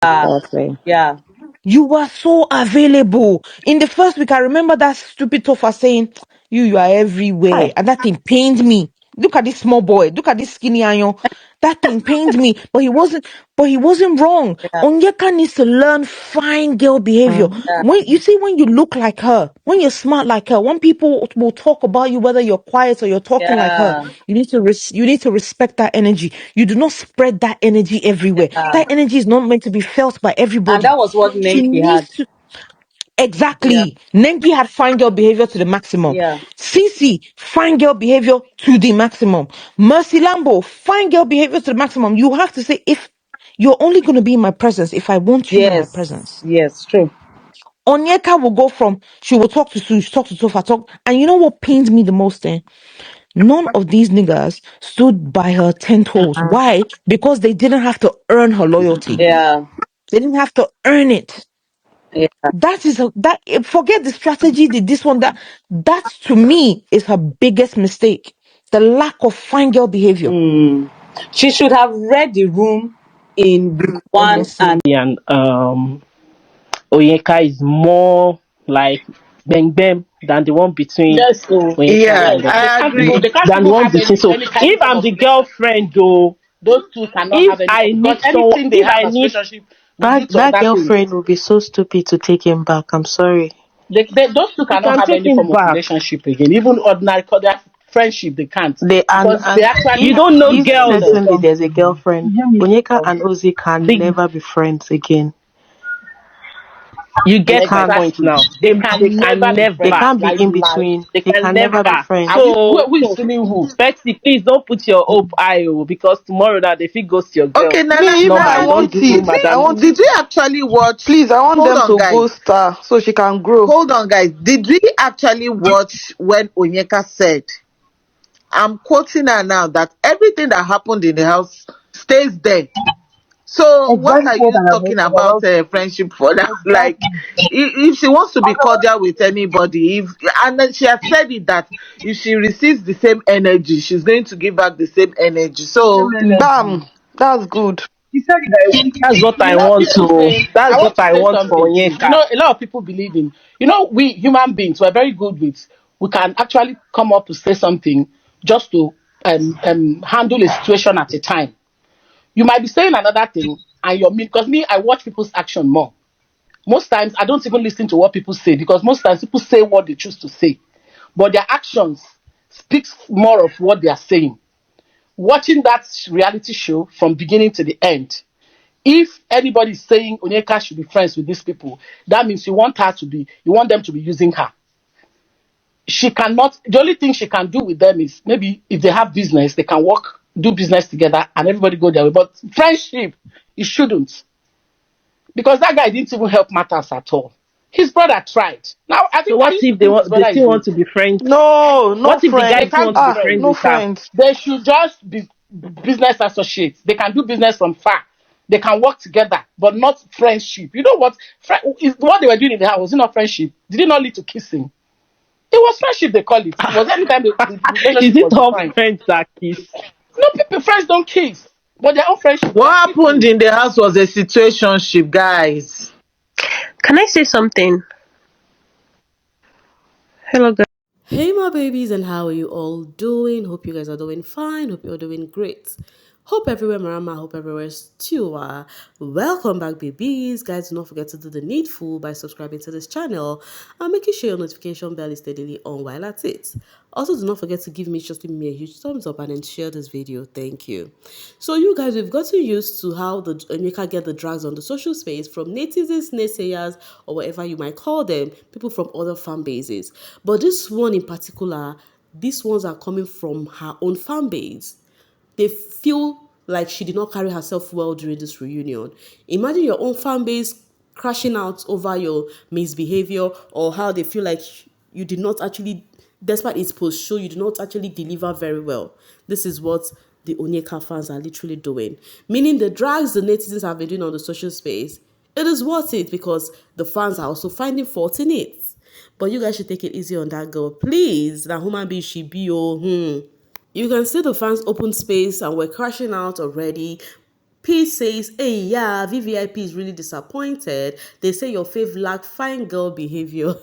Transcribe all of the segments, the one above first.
Exactly. Yeah. You were so available. In the first week, I remember that stupid Tofa saying, you are everywhere. Hi. And that thing pained me. Look at this small boy. Look at this skinny iron. That thing pained me. But he wasn't wrong. Yeah. Onyeka needs to learn fine girl behavior. Mhm. Yeah. When you see, when you look like her, when you're smart like her, when people will talk about you, whether you're quiet or you're talking like her, Yeah. you need to respect that energy. You do not spread that energy everywhere. Yeah. That energy is not meant to be felt by And everybody. that was what She Nenki had. needs to Yeah. exactly. Nengi had fine girl behavior to the maximum. Yeah. Cece, fine girl behavior to the maximum. Mercy Lambo, fine girl behavior to the maximum. You have to say, if you're only going to be in my presence if I want you in my Yes. presence. Yes. True. Onyeka will go from, she will talk to Sue, she talk to Tofa, talk. And you know what pains me the most? None of these niggas stood by her 10 toes. Why? Because they didn't have to earn her loyalty. Yeah. They didn't have to earn it. Yeah. That is forget the strategy, this one, that to me is her biggest mistake. The lack of fine girl behavior. Mm. She should have read the room in week one and Honestly, and Onyeka is more like bang bang than the one between Yes, so Onyeka Yeah, yes, and they I can't even agree. they can't than the even one have between. So any kind if form I'm of the relationship. girlfriend though, Those two cannot if have any I form because need so anything they if have I as need relationship will lead That to that other things. girlfriend will be so stupid to take him back. I'm sorry. Those two you cannot can have take any him form of back. relationship again. Even ordinary their friendship, they can't They because they and actually You if have don't know if different girls. interests. certainly there's a girlfriend, Onyeka and Ozie can The, never be friends again. you They get my can't. point Exactly. now. They They can can never be They friends. never. can't be Like in lie. between. They They can can never be never. friends. Are we So who is so fooling who? Percy, please don't put your hope high oh, because tomorrow that if it goes to your girl. Okay, Nana, Me, No, even I I I don't want want do it. it. I madam. want Did it. we actually watch? Please, I want Hold them on, to guys. go star so she can grow. Hold on, guys. Did we actually watch when Onyeka said, I'm quoting her now, that everything that happened in the house stays there? So what Exactly are what you I talking was about about to say. friendship for that? Like, Exactly. if she wants to be cordial with anybody, if and then she has said it that if she receives the same energy, she's going to give back the same energy. So Same Bam, energy. that's good. He said that that's what You I know, want people to. say, I That's want what to I say want for something too. You Onyeka. know, a lot of people believe in, we human beings, we're very good with, we can actually come up to say something just to handle a situation at a time. You might be saying another thing, and because me, I watch people's action more. Most times, I don't even listen to what people say because most times people say what they choose to say, but their actions speaks more of what they are saying. Watching that reality show from beginning to the end, if anybody is saying Onyeka should be friends with these people, that means you want them to be using her. She cannot, the only thing she can do with them is maybe if they have business, they can work, do business together, and everybody go their way. But friendship, it shouldn't. Because that guy didn't even help matters at all. His brother tried. Now, So I what used to if they think his want? They brother is still a, want to be friends. No, no What if the they guy friends. still can't want to be be Ah, friends friends. no with her? friends. They should just be business associates. They can do business from far. They can work together, but not friendship. You know what? What they were doing in the house, was it not friendship? Did it not lead to kissing? It was friendship, they call it. It was every time the Is relationship it was all defined. friends that kiss? No, people, friends don't kiss, but their own friendship, they what are happened kissing. in the house was a situationship, guys. Can I say something? Hello, guys. Hey, my babies, and how are you all doing? Hope you guys are doing fine. Hope you're doing great. Hope everywhere, Marama. Hope everywhere, Stewa. Welcome back, babies. Guys, do not forget to do the needful by subscribing to this channel and making sure your notification bell is steadily on while at it. Also, do not forget to just give me a huge thumbs up and then share this video. Thank you. So, you guys, we've gotten used to how the Onyeka get the drags on the social space from netizens, naysayers, or whatever you might call them, people from other fan bases. But this one in particular, these ones are coming from her own fan base. They feel like she did not carry herself well during this reunion. Imagine your own fan base crashing out over your misbehavior or how they feel like you did not actually, despite its post show, you did not actually deliver very well. This is what the Onyeka fans are literally doing. Meaning the drags the netizens have been doing on the social space, it is worth it because the fans are also finding fault in it. But you guys should take it easy on that girl. Please, that human being she be, oh, You can see the fans open space and we're crashing out already. P says, hey, yeah, VVIP is really disappointed. They say your fave lack fine girl behavior.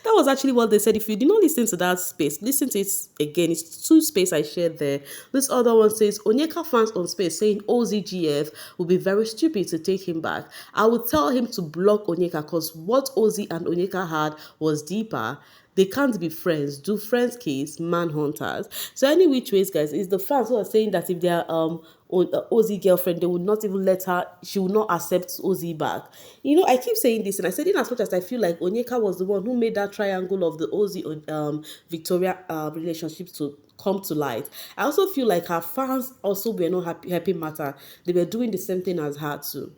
That was actually what they said. If you did not listen to that space, listen to it again. It's two space I shared there. This other one says, Onyeka fans on space saying OZGF will be very stupid to take him back. I would tell him to block Onyeka because what Ozie and Onyeka had was deeper. They can't be friends. Do friends kiss manhunters? So any which ways, guys, is the fans who are saying that if they are Ozzy girlfriend, they would not even let her. She would not accept Ozzy back. You know, I keep saying this, and I said it as much as I feel like Onyeka was the one who made that triangle of the Ozzy Victoria relationship to come to light. I also feel like her fans also were not happy matter. They were doing the same thing as her too.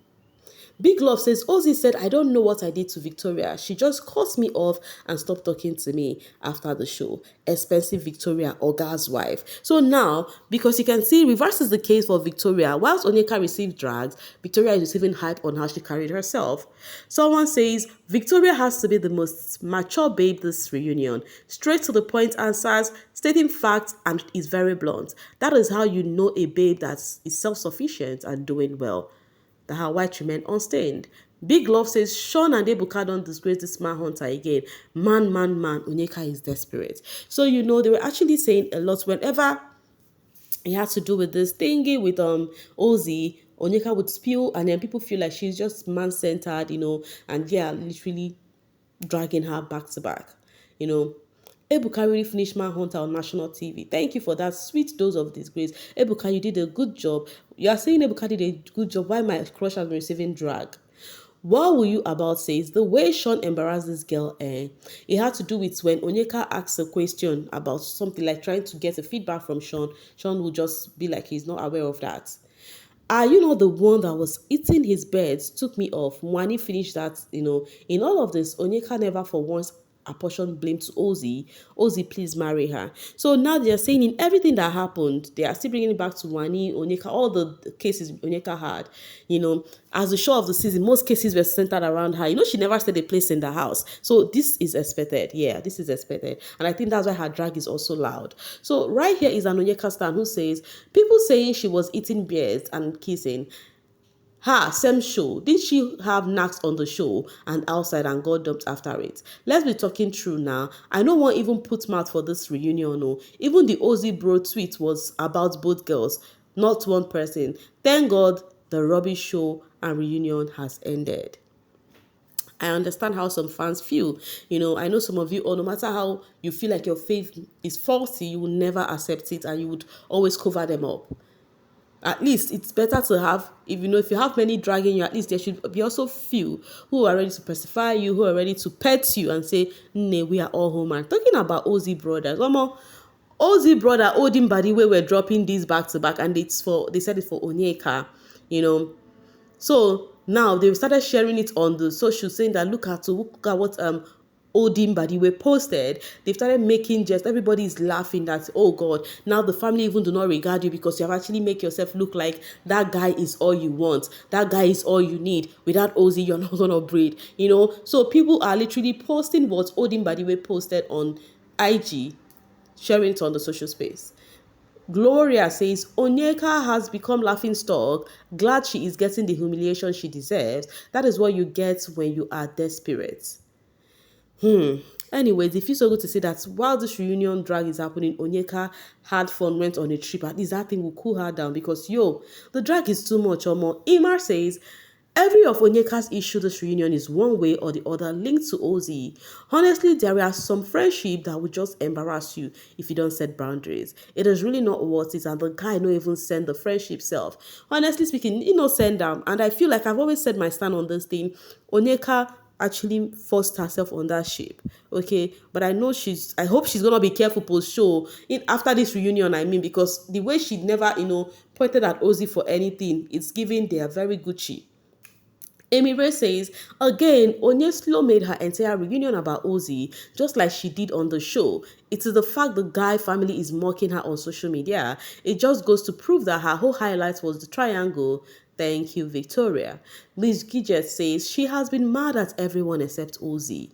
Big Love says, Ozzy said, I don't know what I did to Victoria. She just cut me off and stopped talking to me after the show. Expensive Victoria, Oga's wife. So now, because you can see, reverses the case for Victoria. Whilst Onyeka received drags, Victoria is receiving hype on how she carried herself. Someone says, Victoria has to be the most mature babe this reunion. Straight to the point answers, stating facts and is very blunt. That is how you know a babe that is self-sufficient and doing well. That her white remain unstained. Big Love says Sean and Ebuka don't disgrace this man hunter again. Man, Onyeka is desperate. So you know they were actually saying a lot whenever it had to do with this thingy with Ozzy. Onyeka would spill, and then people feel like she's just man-centered, you know, and yeah, literally dragging her back to back. You know, Ebuka really finished Manhunter on national TV. Thank you for that sweet dose of disgrace. Ebuka, you did a good job. You are saying Ebuka did a good job. Why my crush has been receiving drag? What will you about says the way Sean embarrassed this girl, it had to do with when Onyeka asks a question about something like trying to get a feedback from Sean. Sean will just be like he's not aware of that. Are you not the one that was eating his birds, took me off? When finished that, you know, in all of this, Onyeka never for once apportioned blame to Ozzy. Ozzy, please marry her. So now they are saying in everything that happened, they are still bringing it back to Wani, Onyeka, all the cases Onyeka had. You know, as the show of the season, most cases were centered around her. You know, she never stayed a place in the house. So this is expected. Yeah, this is expected. And I think that's why her drag is also loud. So right here is an Onyeka stan who says, people saying she was eating beers and kissing. Ha, same show. Did she have knacks on the show and outside and got dumped after it? Let's be talking true now. I no one even put mouth for this reunion. No. Even the Ozzy bro tweet was about both girls, not one person. Thank God the rubbish show and reunion has ended. I understand how some fans feel. You know, I know some of you, or no matter how you feel like your faith is faulty, you will never accept it and you would always cover them up. At least it's better to have, if you know, if you have many dragging you, at least there should be also few who are ready to pacify you, who are ready to pet you and say, "Nay, we are all home." And talking about Ozzy brothers, one more Ozzy brother Odin Body where we're dropping these back to back, and they said it for Onyeka, you know. So now they started sharing it on the social, saying that look at what Odin Badiwe posted. They started making jest. Everybody is laughing that, oh God, now the family even do not regard you because you have actually make yourself look like that guy is all you want. That guy is all you need. Without Ozzy, you're not gonna breed. You know, so people are literally posting what Odin Badiwe posted on IG, sharing it on the social space. Gloria says, Onyeka has become laughing stock. Glad she is getting the humiliation she deserves. That is what you get when you are desperate. Anyways, it feels so good to see that while this reunion drag is happening, Onyeka had fun, went on a trip. At least that thing will cool her down because, yo, the drag is too much or more. Imar says, every of Onyeka's issue this reunion is one way or the other linked to Ozie. Honestly, there are some friendship that will just embarrass you if you don't set boundaries. It is really not worth it, and the guy no even send the friendship self. Honestly speaking, he no send them, and I feel like I've always said my stand on this thing. Onyeka actually forced herself on that ship, okay, but I hope she's gonna be careful post show in after this reunion. I mean, because the way she never pointed at Ozzy for anything, it's giving they are very Gucci. Amy Ray says, again, Onyeslo made her entire reunion about Ozzy, just like she did on the show. It is the fact the Guy family is mocking her on social media. It just goes to prove that her whole highlight was the triangle. Thank you, Victoria. Liz Gidget says, she has been mad at everyone except Ozzy.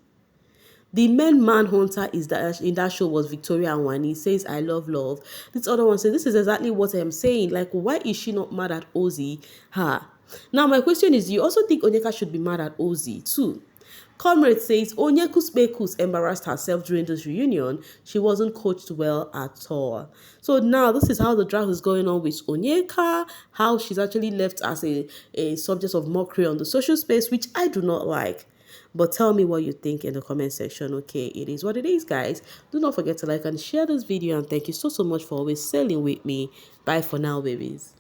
The main manhunter is that in that show was Victoria Wani. He says, I love love. This other one says, this is exactly what I am saying. Like, why is she not mad at Ozie? Ha. Now, my question is, do you also think Onyeka should be mad at Ozie too? Comrade says Onyeku's Bekus embarrassed herself during this reunion. She wasn't coached well at all. So now this is how the drag is going on with Onyeka, how she's actually left as a subject of mockery on the social space, which I do not like. But tell me what you think in the comment section. Okay, it is what it is, guys. Do not forget to like and share this video, and thank you so much for always sailing with me. Bye for now, babies.